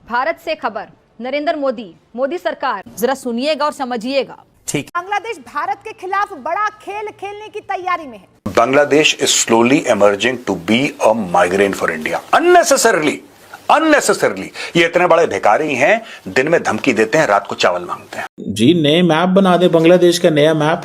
भारत से खबर, नरेंद्र मोदी सरकार, जरा सुनिएगा और समझिएगा। ठीक। बांग्लादेश भारत के खिलाफ बड़ा खेल खेलने की तैयारी में है। Bangladesh is slowly emerging to be a migraine for India. Unnecessarily. ये इतने बड़े भिखारी हैं, दिन में धमकी देते हैं, रात को चावल मांगते हैं। जी नए मैप बना दे, बांग्लादेश का नया map,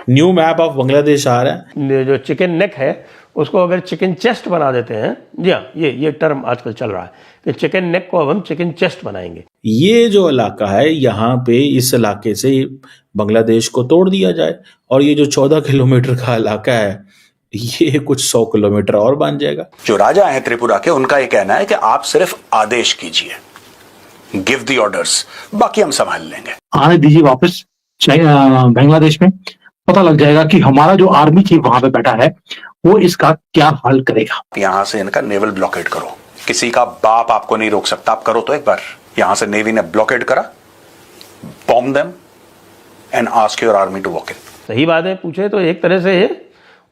new map of Bangladesh आ रहा है। जो चिकन नेक है उसको अगर चिकन चेस्ट बना देते हैं, जी हाँ, ये टर्म आजकल चल रहा है कि चिकन नेक को अब हम चिकन चेस्ट बनाएंगे। ये जो इलाका है, यहाँ पे इस इलाके से बांग्लादेश को तोड़ दिया जाए और ये जो 14 किलोमीटर का इलाका है ये कुछ 100 किलोमीटर और बन जाएगा। जो राजा हैं त्रिपुरा के, उनका ये कहना है कि आप सिर्फ आदेश कीजिए, गिव द ऑर्डर्स, बाकी हम संभाल लेंगे। आने दीजिए वापस बांग्लादेश में, पता लग जाएगा कि हमारा जो आर्मी चीफ वहां पे बैठा है वो इसका क्या हाल करेगा। यहां से इनका नेवल ब्लॉकेड करो, किसी का बाप आपको नहीं रोक सकता, आप करो तो एक बार। यहां से नेवी ने ब्लॉकेड करा, bomb them and ask your army to walk in. सही बात है, पूछे तो एक तरह से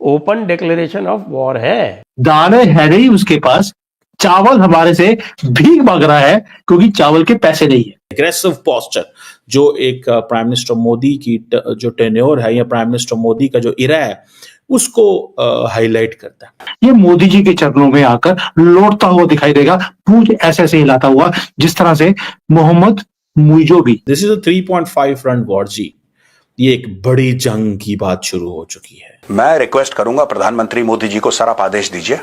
ओपन डिक्लेरेशन ऑफ वॉर है। दाने है नहीं उसके पास, चावल हमारे से भीख मांग रहा है क्योंकि चावल के पैसे नहीं है। एग्रेसिव पोस्चर जो एक प्राइम मिनिस्टर मोदी की जो टेन्योर है या प्राइम मिनिस्टर मोदी का जो इरा है उसको हाईलाइट करता है। ये मोदी जी के चरणों में आकर लौटता हुआ दिखाई देगा, पूंछ ऐसे ऐसे हिलाता हुआ, जिस तरह से मोहम्मद मुइजो भी। This is a 3.5 front war ji. ये एक बड़ी जंग की बात शुरू हो चुकी है। मैं रिक्वेस्ट करूंगा प्रधानमंत्री मोदी जी को, सर आप आदेश दीजिए,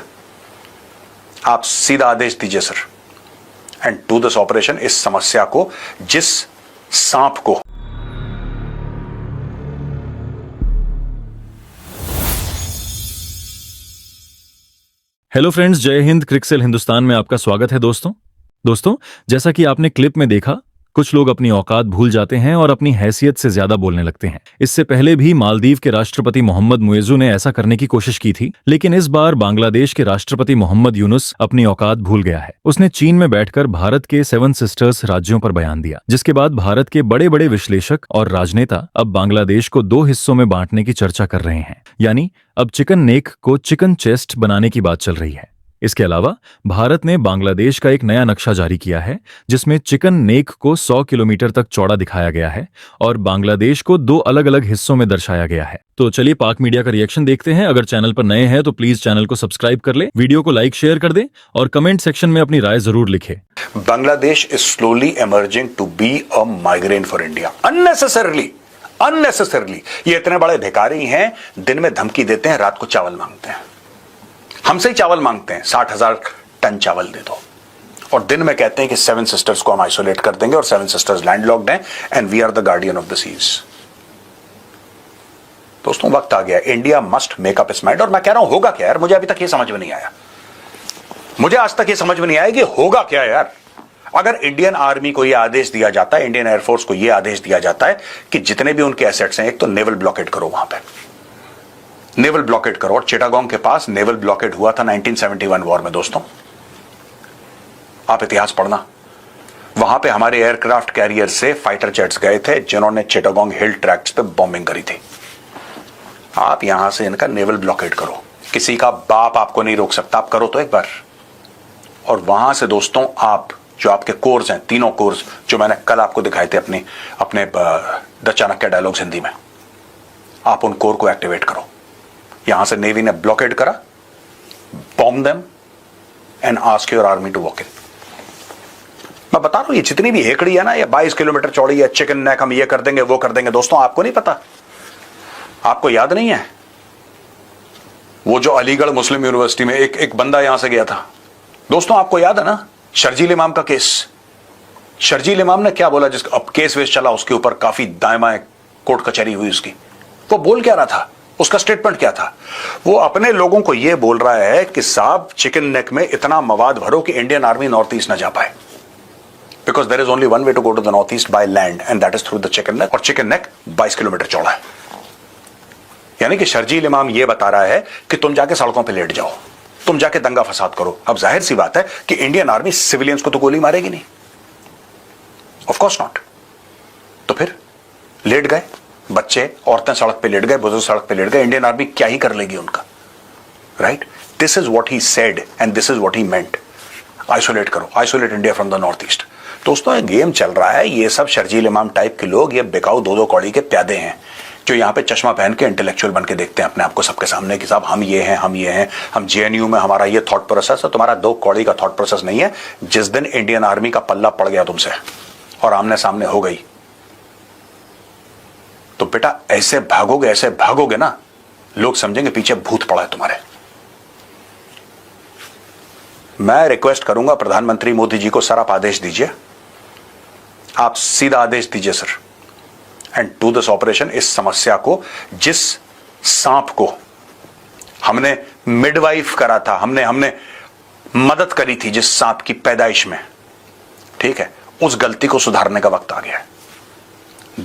आप सीधा आदेश दीजिए sir, and do this operation. इस समस्या को, जिस सांप को हेलो फ्रेंड्स, जय हिंद। क्रिकसेल हिंदुस्तान में आपका स्वागत है दोस्तों, जैसा कि आपने क्लिप में देखा, कुछ लोग अपनी औकात भूल जाते हैं और अपनी हैसियत से ज्यादा बोलने लगते हैं। इससे पहले भी मालदीव के राष्ट्रपति मोहम्मद मुइज़्ज़ू ने ऐसा करने की कोशिश की थी, लेकिन इस बार बांग्लादेश के राष्ट्रपति मोहम्मद यूनुस अपनी औकात भूल गया है। उसने चीन में बैठकर भारत के 7 सिस्टर्स राज्यों पर बयान दिया, जिसके बाद भारत के बड़े बड़े विश्लेषक और राजनेता अब बांग्लादेश को 2 हिस्सों में बांटने की चर्चा कर रहे हैं। यानी अब चिकन नेक को चिकन चेस्ट बनाने की बात चल रही है। इसके अलावा भारत ने बांग्लादेश का एक नया नक्शा जारी किया है, जिसमें चिकन नेक को 100 किलोमीटर तक चौड़ा दिखाया गया है और बांग्लादेश को 2 अलग अलग हिस्सों में दर्शाया गया है। तो चलिए पाक मीडिया का रिएक्शन देखते हैं। अगर चैनल पर नए हैं तो प्लीज चैनल को सब्सक्राइब कर ले, वीडियो को लाइक शेयर कर दे और कमेंट सेक्शन में अपनी राय जरूर लिखे। Bangladesh is slowly emerging to be a migraine for India. Unnecessarily ये इतने बड़े भिखारी हैं, दिन में धमकी देते हैं, रात को चावल मांगते हैं। हमसे ही चावल मांगते हैं, 60,000 टन चावल दे दो, और दिन में कहते हैं कि 7 सिस्टर्स को हम आइसोलेट कर देंगे और 7 सिस्टर्स लैंडलॉक्ड हैं and we are the guardian of the seas. दोस्तों वक्त आ गया, India must make up its mind. और मैं कह रहा हूं होगा क्या यार, मुझे अभी तक ये समझ में नहीं आया, मुझे आज तक ये समझ में नहीं आया कि होगा क्या यार। अगर इंडियन आर्मी को यह आदेश दिया जाता है, इंडियन एयरफोर्स को यह आदेश दिया जाता है कि जितने भी उनके एसेट्स हैं, एक तो नेवल ब्लॉकेड करो, वहां पे नेवल ब्लॉकेड करो। और चिटागोंग के पास नेवल ब्लॉकेड हुआ था 1971 वॉर में। दोस्तों आप इतिहास पढ़ना, वहां पे हमारे एयरक्राफ्ट कैरियर से फाइटर जेट्स गए थे जिन्होंने चिटागोंग हिल ट्रैक्ट्स पे बॉम्बिंग करी थी। आप यहां से इनका नेवल ब्लॉकेड करो, किसी का बाप आपको नहीं रोक सकता, आप करो तो एक बार। और वहां से दोस्तों आप जो आपके कोर्स हैं, 3 कोर्स जो मैंने कल आपको दिखाए थे अपने द चाणक्य डायलॉग्स हिंदी में, आप उन कोर को एक्टिवेट करो। यहां से नेवी ने ब्लॉकेड करा, bomb them and ask your army to walk in. मैं बता रहा हूं, ये जितनी भी हेकड़ी है ना, ये 22 किलोमीटर चौड़ी है, चिकन नेक हम ये कर देंगे वो कर देंगे। दोस्तों आपको नहीं पता, आपको याद नहीं है वो जो अलीगढ़ मुस्लिम यूनिवर्सिटी में एक बंदा यहां से गया था। दोस्तों आपको याद है ना शर्जील इमाम का केस? शर्जील इमाम ने क्या बोला, जिसका अब केस वेस चला उसके ऊपर, काफी दाएं बाएं कोर्ट कचहरी हुई उसकी। वो बोल क्या रहा था, उसका स्टेटमेंट क्या था? वो अपने लोगों को यह बोल रहा है कि साहब चिकन नेक में इतना मवाद भरो कि इंडियन आर्मी नॉर्थ ईस्ट ना जा पाए, because there is only one way to go to the north east by land and that is through the chicken neck. और चिकन नेक 22 किलोमीटर चौड़ा है। यानी कि शर्जील इमाम यह बता रहा है कि तुम जाके सड़कों पर लेट जाओ, तुम जाके दंगा फसाद करो। अब जाहिर सी बात है कि इंडियन आर्मी सिविलियंस को तो गोली मारेगी नहीं, ऑफ कोर्स नॉट। तो फिर लेट गए बच्चे, औरतें सड़क पे लेट गए, बुजुर्ग सड़क पे लेट गए, इंडियन आर्मी क्या ही कर लेगी उनका, right? This is what he said and this is what he meant. Isolate करो, isolate India from the north east. दोस्तों ये गेम चल रहा है, ये सब शर्जील इमाम टाइप के लोग, ये बिकाऊ दो कौड़ी के प्यादे हैं जो यहाँ पे चश्मा पहन के इंटेलेक्चुअल बन के देखते हैं अपने आप को सबके सामने कि साहब हम ये हैं, हम ये हैं, हम जेएनयू में हमारा ये थॉट प्रोसेस है। तुम्हारा दो कौड़ी का थॉट प्रोसेस नहीं है। जिस दिन इंडियन आर्मी का पल्ला पड़ गया तुमसे और आमने सामने हो गई तो बेटा ऐसे भागोगे ना, लोग समझेंगे पीछे भूत पड़ा है तुम्हारे। मैं रिक्वेस्ट करूंगा प्रधानमंत्री मोदी जी को, सर आप आदेश दीजिए, आप सीधा आदेश दीजिए sir, and do this operation. इस समस्या को, जिस सांप को हमने मिडवाइफ करा था, हमने मदद करी थी जिस सांप की पैदाइश में, ठीक है, उस गलती को सुधारने का वक्त आ गया है।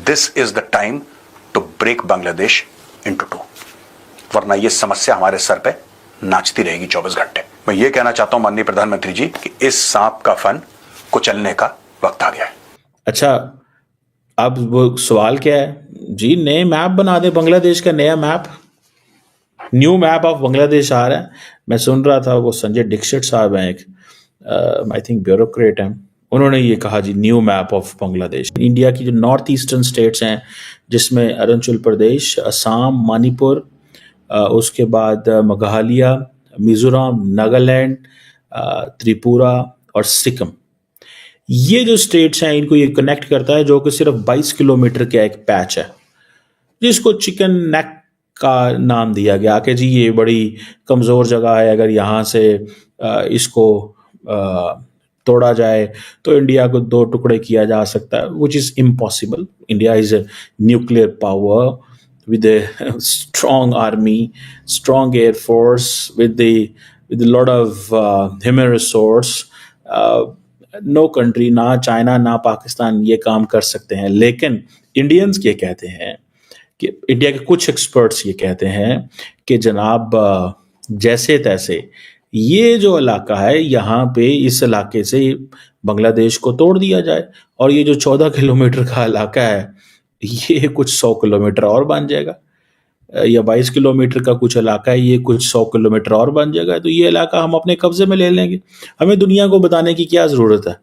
This is the time to break Bangladesh into two, वरना यह समस्या हमारे सर पे नाचती रहेगी 24 घंटे। मैं ये कहना चाहता हूं माननीय प्रधानमंत्री जी कि इस सांप का फन कुचलने का वक्त आ गया है। अच्छा, अब वो सवाल क्या है जी, नए मैप बना दे, बांग्लादेश का नया map, new map of Bangladesh आ रहा है। मैं सुन रहा था वो संजय दीक्षित साहब हैं, एक आई थिंक ब्यूरोक्रेट हैं, उन्होंने ये कहा ji new map of Bangladesh. India की जो नॉर्थ ईस्टर्न स्टेट्स हैं जिसमें अरुणाचल प्रदेश, असम, मणिपुर, उसके बाद मेघालय, मिजोरम, नागालैंड, त्रिपुरा और सिक्किम, ये जो स्टेट्स हैं इनको ये कनेक्ट करता है, जो कि सिर्फ 22 किलोमीटर का एक पैच है जिसको चिकन नेक का नाम दिया गया कि जी ये बड़ी कमज़ोर जगह है, अगर यहाँ से इसको तोड़ा जाए तो इंडिया को दो टुकड़े किया जा सकता है, which is impossible. India is a nuclear power with a strong army, strong air force, with a lot of human resource. No country, ना चाइना ना पाकिस्तान ये काम कर सकते हैं। लेकिन इंडियंस ये कहते हैं कि इंडिया के कुछ एक्सपर्ट्स ये कहते हैं कि जनाब जैसे तैसे ये जो इलाका है, यहाँ पे इस इलाके से बांग्लादेश को तोड़ दिया जाए और ये जो 14 किलोमीटर का इलाका है ये कुछ 100 किलोमीटर और बन जाएगा, या 22 किलोमीटर का कुछ इलाका है ये कुछ 100 किलोमीटर और बन जाएगा, तो ये इलाका हम अपने कब्जे में ले लेंगे। हमें दुनिया को बताने की क्या ज़रूरत है?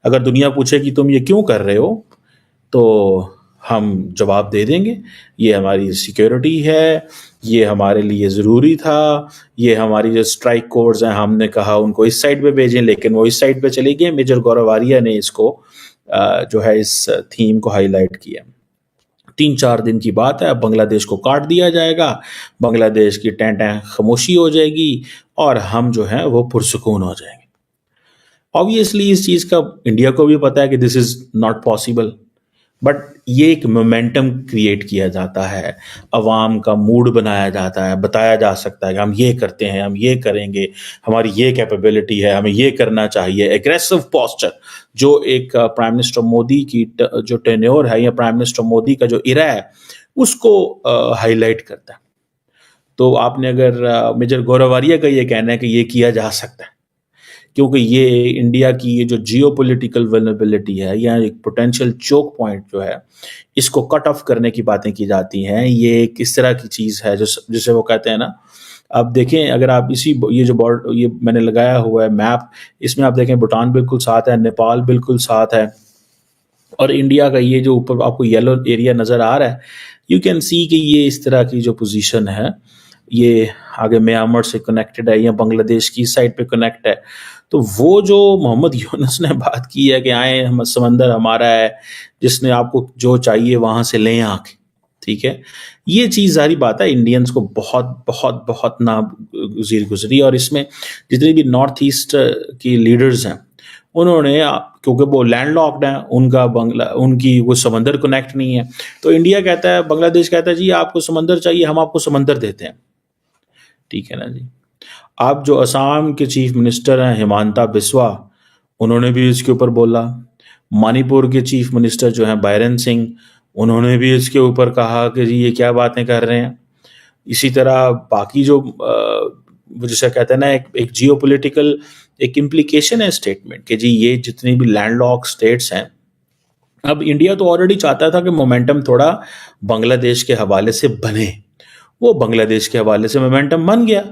अगर दुनिया पूछे कि तुम ये क्यों कर रहे हो तो हम जवाब दे देंगे, ये हमारी सिक्योरिटी है, ये हमारे लिए ज़रूरी था, ये हमारी जो स्ट्राइक कोर्स हैं हमने कहा उनको इस साइड पे भेजें, लेकिन वो इस साइड पे चले गए। मेजर गौरवारिया ने इसको जो है इस थीम को हाईलाइट किया। 3-4 दिन की बात है, अब बांग्लादेश को काट दिया जाएगा, बांग्लादेश की टें खामोशी हो जाएगी और हम जो है वो पुरसुकून हो जाएंगे। ऑब्वियसली इस चीज़ का इंडिया को भी पता है कि this is not possible, but ये एक मोमेंटम क्रिएट किया जाता है, अवाम का मूड बनाया जाता है, बताया जा सकता है कि हम ये करते हैं, हम ये करेंगे, हमारी ये कैपेबिलिटी है, हमें ये करना चाहिए। एग्रेसिव पोस्चर जो एक प्राइम मिनिस्टर मोदी की जो टेन्योर है या प्राइम मिनिस्टर मोदी का जो इरा है उसको हाईलाइट करता है। तो आपने अगर मेजर गौरवारिया का ये कहना है कि ये किया जा सकता है क्योंकि ये इंडिया की ये जो जियोपॉलिटिकल वल्नरेबिलिटी है या एक पोटेंशियल चोक पॉइंट जो है, इसको कट ऑफ करने की बातें की जाती हैं। ये किस तरह की चीज़ है जो जिसे वो कहते हैं ना, अब देखें अगर आप ये मैंने लगाया हुआ है मैप, इसमें आप देखें भूटान बिल्कुल साथ है, नेपाल बिल्कुल साथ है, और इंडिया का ये जो ऊपर आपको येलो एरिया नज़र आ रहा है, यू कैन सी कि ये इस तरह की जो पोजीशन है ये आगे म्यांमार से कनेक्टेड है या बांग्लादेश की साइड पे कनेक्ट है। तो वो जो मोहम्मद यूनुस ने बात की है कि आए हम समंदर हमारा है, जिसने आपको जो चाहिए वहाँ से लें आके, ठीक है, ये चीज़ सारी बात है इंडियंस को बहुत बहुत बहुत ना गुजरी। और इसमें जितने भी नॉर्थ ईस्ट की लीडर्स हैं उन्होंने, क्योंकि वो लैंडलॉक्ड हैं, उनकी वो समंदर कनेक्ट नहीं है, तो इंडिया कहता है, बांग्लादेश कहता है जी आपको समंदर चाहिए, हम आपको समंदर देते हैं, ठीक है ना जी। आप जो असम के चीफ मिनिस्टर हैं हिमांता बिस्वा, उन्होंने भी इसके ऊपर बोला। मणिपुर के चीफ मिनिस्टर जो हैं बायरन सिंह, उन्होंने भी इसके ऊपर कहा कि जी ये क्या बातें कर रहे हैं। इसी तरह बाकी जो जिसे कहते हैं ना एक जियोपॉलिटिकल एक इम्प्लीकेशन है स्टेटमेंट कि जी ये जितनी भी लैंडलॉक स्टेट्स हैं, अब इंडिया तो ऑलरेडी चाहता था कि मोमेंटम थोड़ा बांग्लादेश के हवाले से बने, वो बांग्लादेश के हवाले से मोमेंटम बन गया।